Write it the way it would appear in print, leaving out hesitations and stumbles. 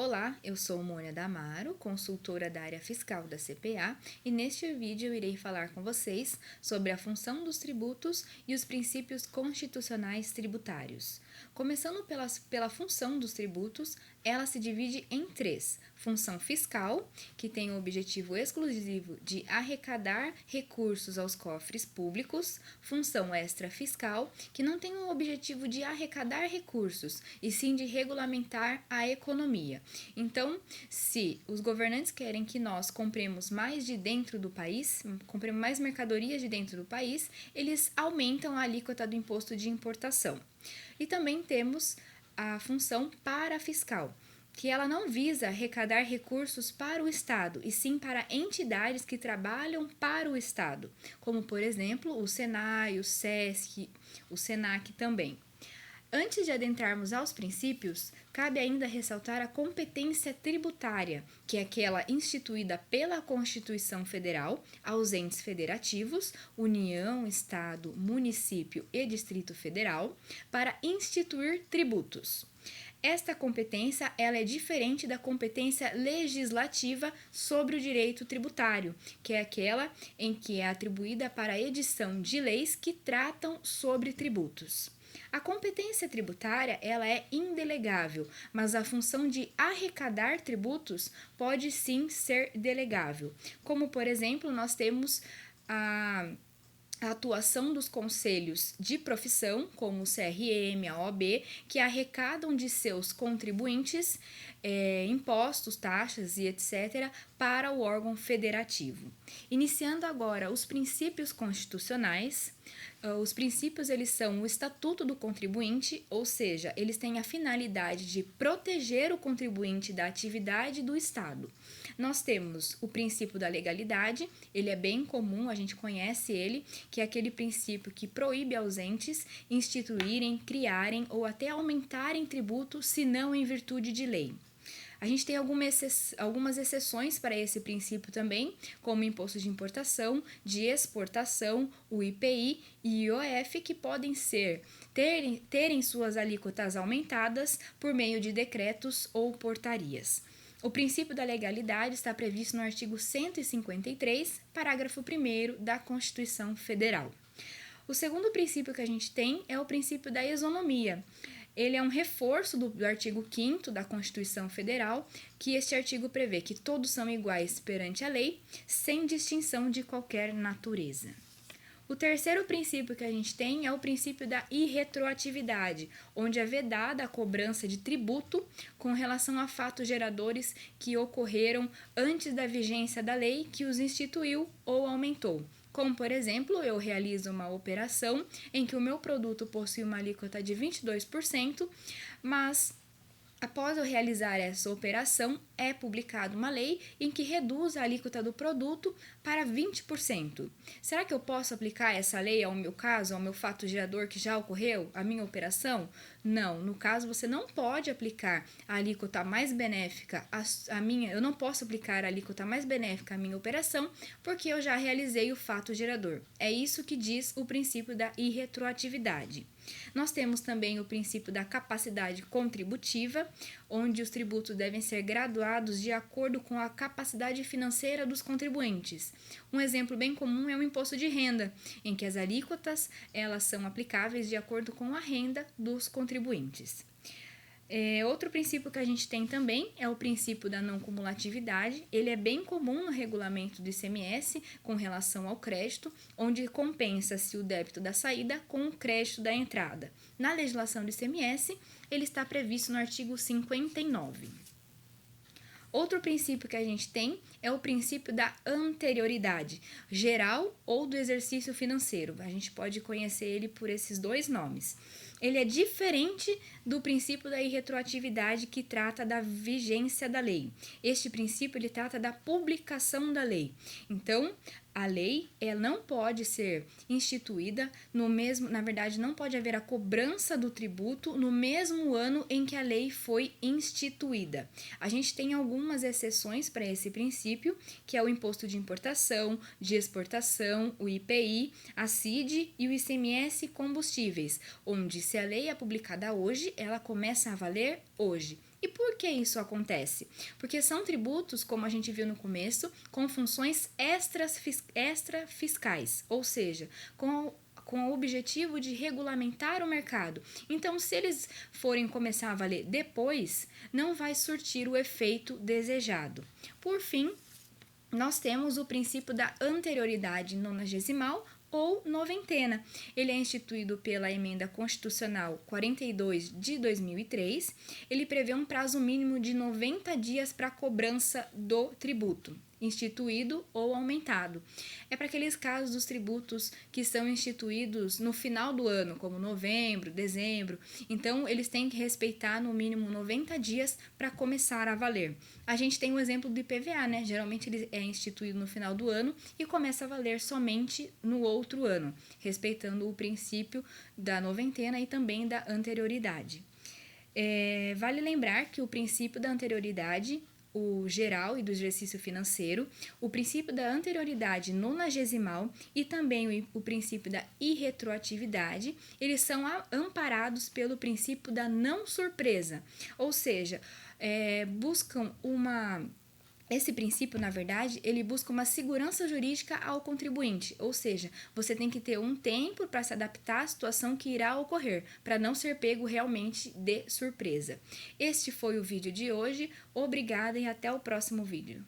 Olá, eu sou Mônia Damaro, consultora da área fiscal da CPA, e neste vídeo eu irei falar com vocês sobre a função dos tributos e os princípios constitucionais tributários. Começando pela função dos tributos, ela se divide em três: função fiscal, que tem o objetivo exclusivo de arrecadar recursos aos cofres públicos; função extrafiscal, que não tem o objetivo de arrecadar recursos, e sim de regulamentar a economia. Então, se os governantes querem que nós compremos mais de dentro do país, compremos mais mercadorias de dentro do país, eles aumentam a alíquota do imposto de importação. E também temos a função parafiscal, que ela não visa arrecadar recursos para o Estado, e sim para entidades que trabalham para o Estado, como, por exemplo, o Senai, o SESC, o SENAC também. Antes de adentrarmos aos princípios, cabe ainda ressaltar a competência tributária, que é aquela instituída pela Constituição Federal aos entes federativos, União, Estado, Município e Distrito Federal, para instituir tributos. Esta competência ela é diferente da competência legislativa sobre o direito tributário, que é aquela em que é atribuída para a edição de leis que tratam sobre tributos. A competência tributária ela é indelegável, mas a função de arrecadar tributos pode sim ser delegável. Como, por exemplo, nós temos a atuação dos conselhos de profissão, como o CRM, a OAB, que arrecadam de seus contribuintes impostos, taxas e etc. para o órgão federativo. Iniciando agora os princípios constitucionais. Os princípios eles são o Estatuto do Contribuinte, ou seja, eles têm a finalidade de proteger o contribuinte da atividade do Estado. Nós temos o princípio da legalidade, ele é bem comum, a gente conhece ele, que é aquele princípio que proíbe aos entes instituírem, criarem ou até aumentarem tributo, se não em virtude de lei. A gente tem algumas exceções para esse princípio também, como o imposto de importação, de exportação, o IPI e IOF, que podem terem suas alíquotas aumentadas por meio de decretos ou portarias. O princípio da legalidade está previsto no artigo 153, parágrafo 1º da Constituição Federal. O segundo princípio que a gente tem é o princípio da isonomia. Ele é um reforço do artigo 5º da Constituição Federal, que este artigo prevê que todos são iguais perante a lei, sem distinção de qualquer natureza. O terceiro princípio que a gente tem é o princípio da irretroatividade, onde é vedada a cobrança de tributo com relação a fatos geradores que ocorreram antes da vigência da lei que os instituiu ou aumentou. Como, por exemplo, eu realizo uma operação em que o meu produto possui uma alíquota de 22%, mas após eu realizar essa operação, é publicada uma lei em que reduz a alíquota do produto para 20%. Será que eu posso aplicar essa lei ao meu caso, ao meu fato gerador que já ocorreu, à minha operação? Não, no caso você não pode aplicar a alíquota mais benéfica eu não posso aplicar a alíquota mais benéfica à minha operação, porque eu já realizei o fato gerador. É isso que diz o princípio da irretroatividade. Nós temos também o princípio da capacidade contributiva, onde os tributos devem ser graduados de acordo com a capacidade financeira dos contribuintes. Um exemplo bem comum é o imposto de renda, em que as alíquotas elas são aplicáveis de acordo com a renda dos contribuintes. Outro princípio que a gente tem também é o princípio da não cumulatividade. Ele é bem comum no regulamento do ICMS com relação ao crédito, onde compensa-se o débito da saída com o crédito da entrada. Na legislação do ICMS, ele está previsto no artigo 59. Outro princípio que a gente tem é o princípio da anterioridade, geral ou do exercício financeiro. A gente pode conhecer ele por esses dois nomes. Ele é diferente do princípio da irretroatividade, que trata da vigência da lei. Este princípio ele trata da publicação da lei. Então, a lei ela não pode ser instituída não pode haver a cobrança do tributo no mesmo ano em que a lei foi instituída. A gente tem algumas exceções para esse princípio, que é o imposto de importação, de exportação, o IPI, a CID e o ICMS combustíveis, onde se a lei é publicada hoje, ela começa a valer hoje. E por que isso acontece? Porque são tributos, como a gente viu no começo, com funções extrafiscais, ou seja, com o objetivo de regulamentar o mercado. Então, se eles forem começar a valer depois, não vai surtir o efeito desejado. Por fim, nós temos o princípio da anterioridade nonagesimal ou noventena. Ele é instituído pela Emenda Constitucional 42 de 2003. Ele prevê um prazo mínimo de 90 dias para a cobrança do tributo, instituído ou aumentado. É para aqueles casos dos tributos que são instituídos no final do ano, como novembro, dezembro. Então, eles têm que respeitar no mínimo 90 dias para começar a valer. A gente tem um exemplo do IPVA, né? Geralmente ele é instituído no final do ano e começa a valer somente no outro ano, respeitando o princípio da noventena e também da anterioridade. Vale lembrar que o princípio da anterioridade, o geral e do exercício financeiro, o princípio da anterioridade nonagesimal e também o princípio da irretroatividade, eles são amparados pelo princípio da não surpresa, ou seja, buscam esse princípio, na verdade, ele busca uma segurança jurídica ao contribuinte, ou seja, você tem que ter um tempo para se adaptar à situação que irá ocorrer, para não ser pego realmente de surpresa. Este foi o vídeo de hoje, obrigada e até o próximo vídeo.